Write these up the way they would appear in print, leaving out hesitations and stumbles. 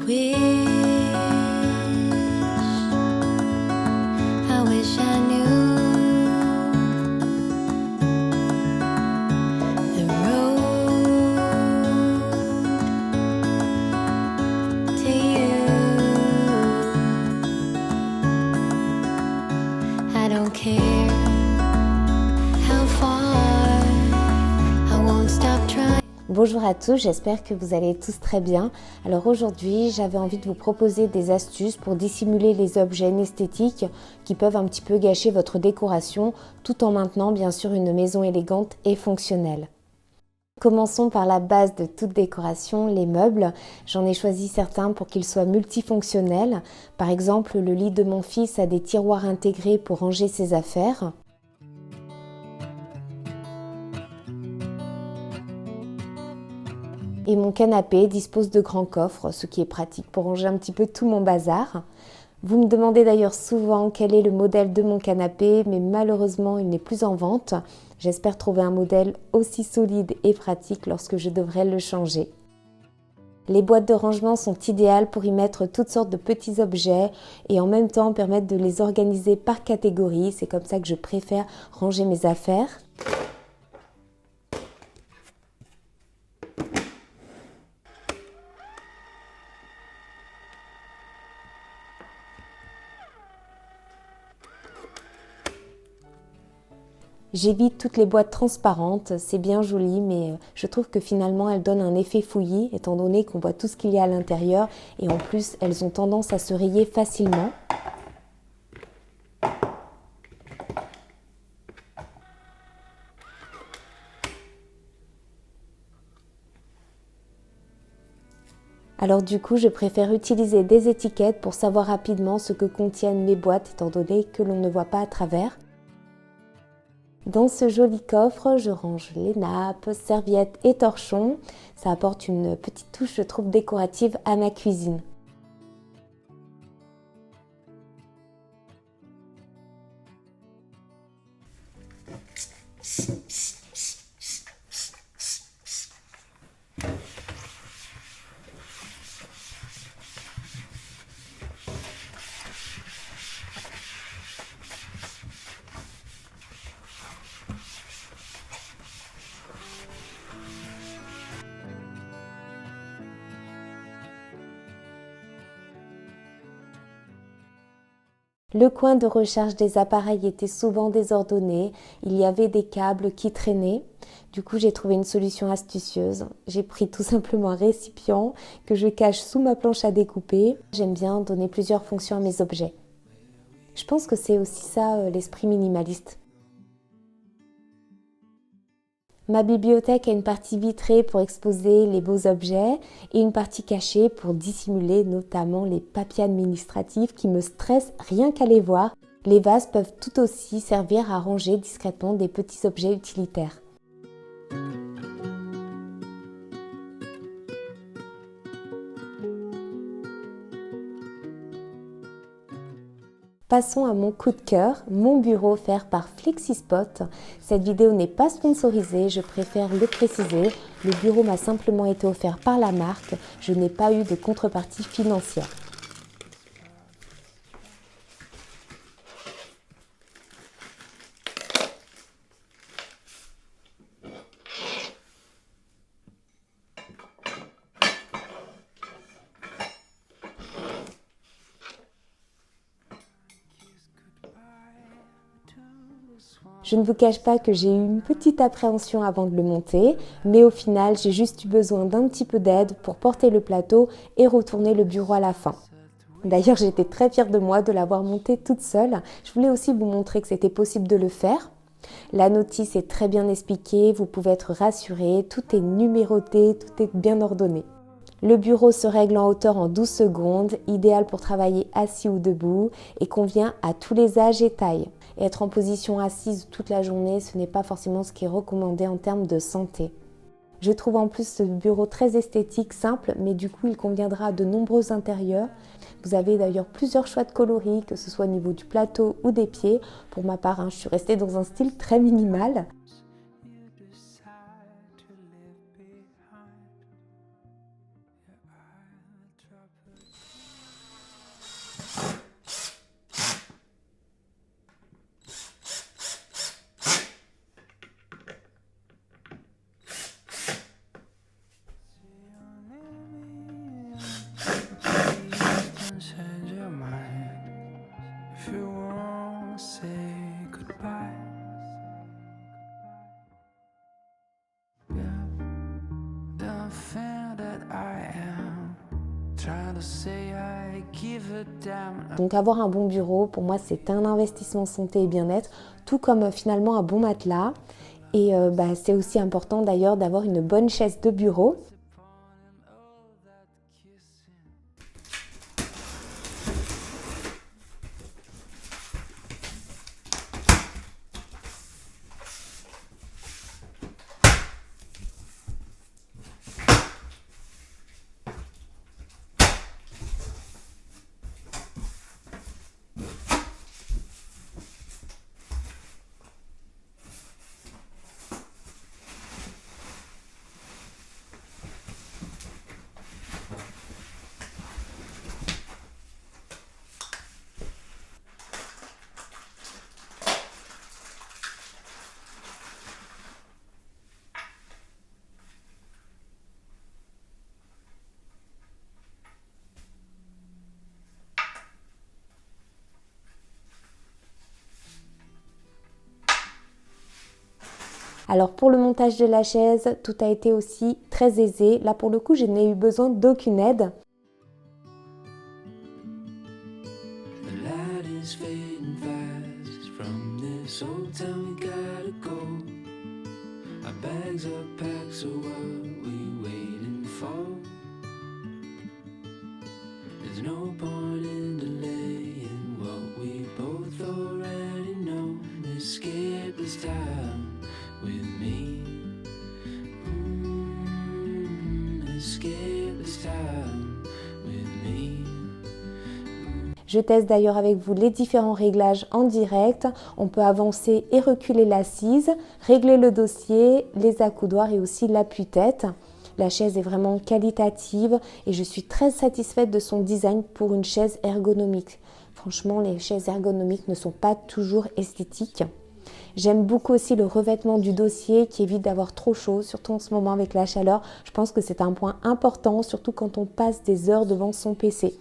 I wish I knew the road to you. I don't care how far, I won't stop trying. Bonjour à tous, j'espère que vous allez tous très bien. Alors aujourd'hui, j'avais envie de vous proposer des astuces pour dissimuler les objets inesthétiques qui peuvent un petit peu gâcher votre décoration, tout en maintenant bien sûr une maison élégante et fonctionnelle. Commençons par la base de toute décoration, les meubles. J'en ai choisi certains pour qu'ils soient multifonctionnels. Par exemple, le lit de mon fils a des tiroirs intégrés pour ranger ses affaires. Et mon canapé dispose de grands coffres, ce qui est pratique pour ranger un petit peu tout mon bazar. Vous me demandez d'ailleurs souvent quel est le modèle de mon canapé, mais malheureusement il n'est plus en vente. J'espère trouver un modèle aussi solide et pratique lorsque je devrais le changer. Les boîtes de rangement sont idéales pour y mettre toutes sortes de petits objets et en même temps permettre de les organiser par catégorie. C'est comme ça que je préfère ranger mes affaires. J'évite toutes les boîtes transparentes, c'est bien joli, mais je trouve que finalement elles donnent un effet fouillis, étant donné qu'on voit tout ce qu'il y a à l'intérieur, et en plus elles ont tendance à se rayer facilement. Alors du coup, je préfère utiliser des étiquettes pour savoir rapidement ce que contiennent mes boîtes, étant donné que l'on ne voit pas à travers. Dans ce joli coffre, je range les nappes, serviettes et torchons. Ça apporte une petite touche, je trouve, décorative à ma cuisine. Le coin de recharge des appareils était souvent désordonné, il y avait des câbles qui traînaient. Du coup, j'ai trouvé une solution astucieuse. J'ai pris tout simplement un récipient que je cache sous ma planche à découper. J'aime bien donner plusieurs fonctions à mes objets. Je pense que c'est aussi ça l'esprit minimaliste. Ma bibliothèque a une partie vitrée pour exposer les beaux objets et une partie cachée pour dissimuler notamment les papiers administratifs qui me stressent rien qu'à les voir. Les vases peuvent tout aussi servir à ranger discrètement des petits objets utilitaires. Passons à mon coup de cœur, mon bureau offert par Flexispot. Cette vidéo n'est pas sponsorisée, je préfère le préciser. Le bureau m'a simplement été offert par la marque, je n'ai pas eu de contrepartie financière. Je ne vous cache pas que j'ai eu une petite appréhension avant de le monter, mais au final, j'ai juste eu besoin d'un petit peu d'aide pour porter le plateau et retourner le bureau à la fin. D'ailleurs, j'étais très fière de moi de l'avoir monté toute seule. Je voulais aussi vous montrer que c'était possible de le faire. La notice est très bien expliquée, vous pouvez être rassuré, tout est numéroté, tout est bien ordonné. Le bureau se règle en hauteur en 12 secondes, idéal pour travailler assis ou debout et convient à tous les âges et tailles. Et être en position assise toute la journée, ce n'est pas forcément ce qui est recommandé en termes de santé. Je trouve en plus ce bureau très esthétique, simple, mais du coup il conviendra à de nombreux intérieurs. Vous avez d'ailleurs plusieurs choix de coloris, que ce soit au niveau du plateau ou des pieds. Pour ma part, je suis restée dans un style très minimal. Donc avoir un bon bureau, pour moi, c'est un investissement santé et bien-être, tout comme finalement un bon matelas. Et c'est aussi important d'ailleurs d'avoir une bonne chaise de bureau. Alors pour le montage de la chaise, tout a été aussi très aisé. Là pour le coup, je n'ai eu besoin d'aucune aide. Je teste d'ailleurs avec vous les différents réglages en direct. On peut avancer et reculer l'assise, régler le dossier, les accoudoirs et aussi l'appui-tête. La chaise est vraiment qualitative et je suis très satisfaite de son design pour une chaise ergonomique. Franchement, les chaises ergonomiques ne sont pas toujours esthétiques. J'aime beaucoup aussi le revêtement du dossier qui évite d'avoir trop chaud, surtout en ce moment avec la chaleur. Je pense que c'est un point important, surtout quand on passe des heures devant son PC.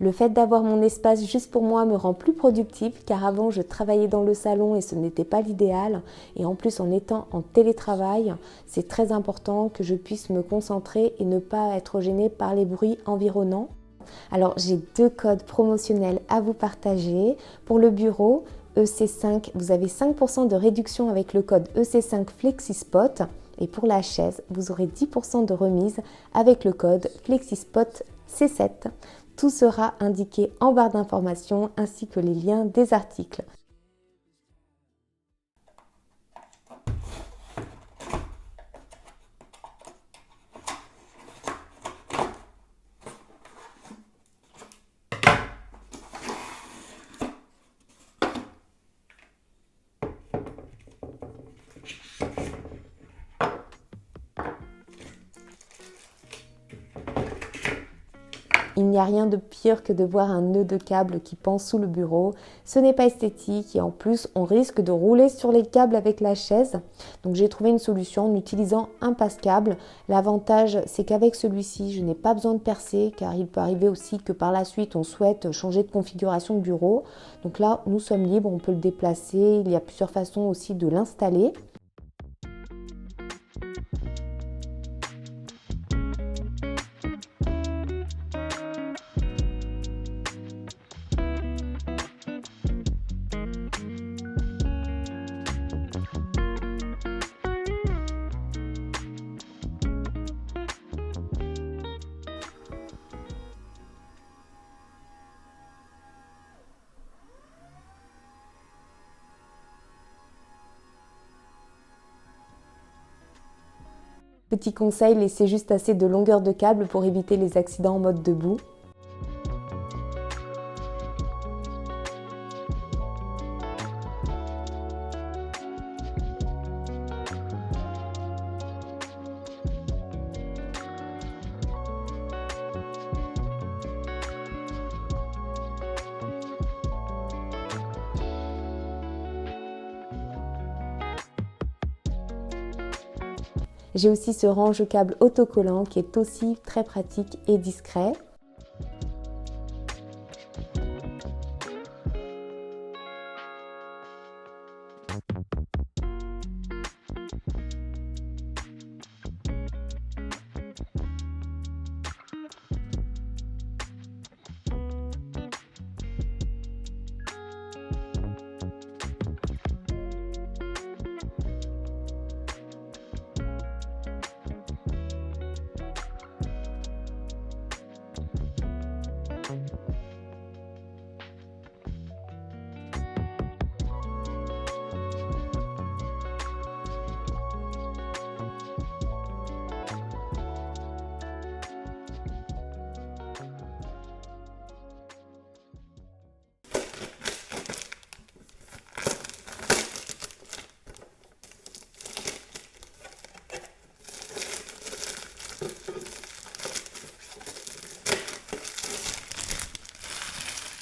Le fait d'avoir mon espace juste pour moi me rend plus productive car avant je travaillais dans le salon et ce n'était pas l'idéal. Et en plus en étant en télétravail, c'est très important que je puisse me concentrer et ne pas être gênée par les bruits environnants. Alors j'ai 2 codes promotionnels à vous partager. Pour le bureau, EC5, vous avez 5% de réduction avec le code EC5 FlexiSpot. Et pour la chaise, vous aurez 10% de remise avec le code FlexiSpot C7. Tout sera indiqué en barre d'informations ainsi que les liens des articles. Il n'y a rien de pire que de voir un nœud de câble qui pend sous le bureau. Ce n'est pas esthétique et en plus, on risque de rouler sur les câbles avec la chaise. Donc j'ai trouvé une solution en utilisant un passe-câble. L'avantage, c'est qu'avec celui-ci, je n'ai pas besoin de percer car il peut arriver aussi que par la suite, on souhaite changer de configuration de bureau. Donc là, nous sommes libres, on peut le déplacer. Il y a plusieurs façons aussi de l'installer. Petit conseil, laissez juste assez de longueur de câble pour éviter les accidents en mode debout. J'ai aussi ce range-câble autocollant qui est aussi très pratique et discret.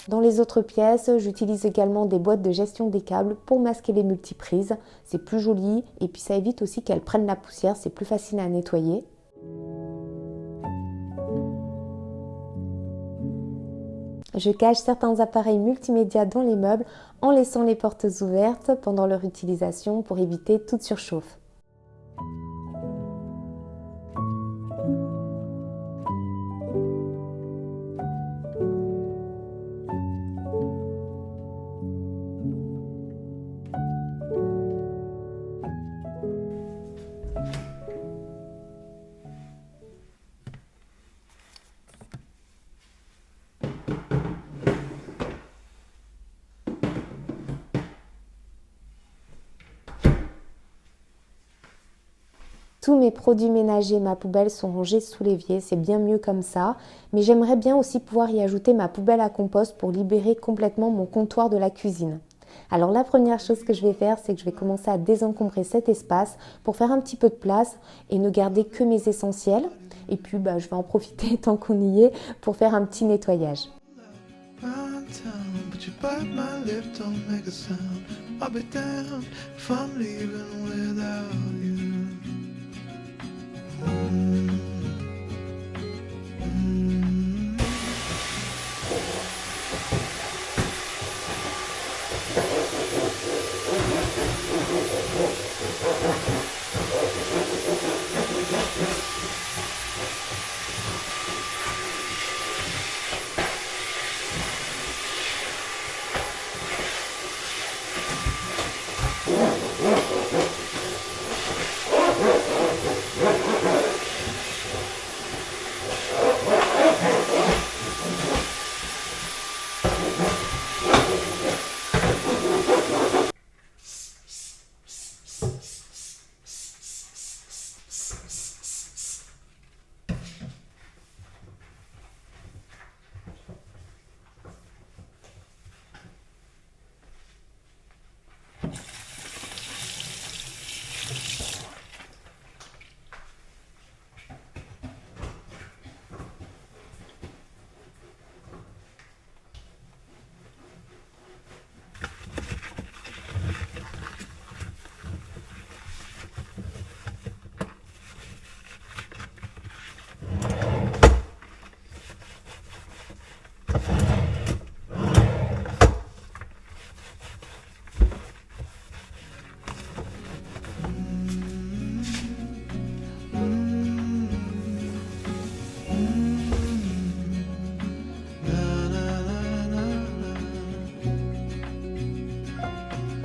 Dans les autres pièces, j'utilise également des boîtes de gestion des câbles pour masquer les multiprises. C'est plus joli et puis ça évite aussi qu'elles prennent la poussière, c'est plus facile à nettoyer. Je cache certains appareils multimédia dans les meubles en laissant les portes ouvertes pendant leur utilisation pour éviter toute surchauffe. Tous mes produits ménagers et ma poubelle sont rangés sous l'évier, c'est bien mieux comme ça. Mais j'aimerais bien aussi pouvoir y ajouter ma poubelle à compost pour libérer complètement mon comptoir de la cuisine. Alors la première chose que je vais faire, c'est que je vais commencer à désencombrer cet espace pour faire un petit peu de place et ne garder que mes essentiels. Et puis je vais en profiter tant qu'on y est pour faire un petit nettoyage.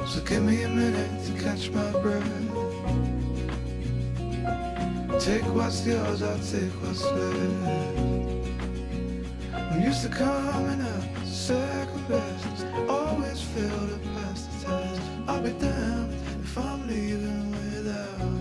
So give me a minute to catch my breath. Take what's yours, I'll take what's left. I'm used to coming up second best. Always fail to pass the test. I'll be damned if I'm leaving without you.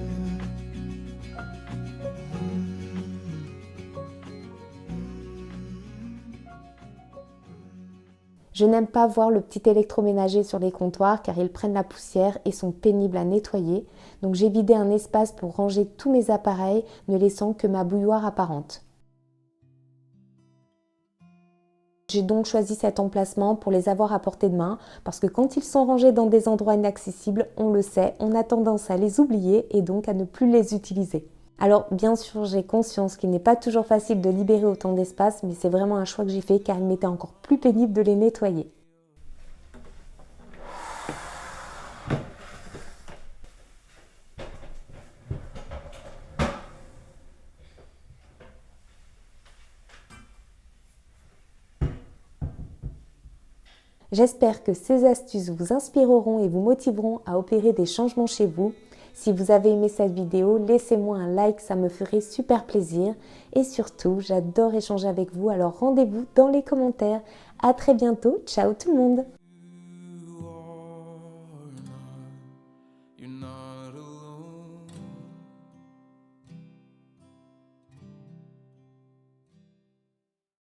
Je n'aime pas voir le petit électroménager sur les comptoirs car ils prennent la poussière et sont pénibles à nettoyer. Donc j'ai vidé un espace pour ranger tous mes appareils, ne laissant que ma bouilloire apparente. J'ai donc choisi cet emplacement pour les avoir à portée de main parce que quand ils sont rangés dans des endroits inaccessibles, on le sait, on a tendance à les oublier et donc à ne plus les utiliser. Alors bien sûr, j'ai conscience qu'il n'est pas toujours facile de libérer autant d'espace, mais c'est vraiment un choix que j'ai fait car il m'était encore plus pénible de les nettoyer. J'espère que ces astuces vous inspireront et vous motiveront à opérer des changements chez vous. Si vous avez aimé cette vidéo, laissez-moi un like, ça me ferait super plaisir. Et surtout, j'adore échanger avec vous, alors rendez-vous dans les commentaires. À très bientôt, ciao tout le monde!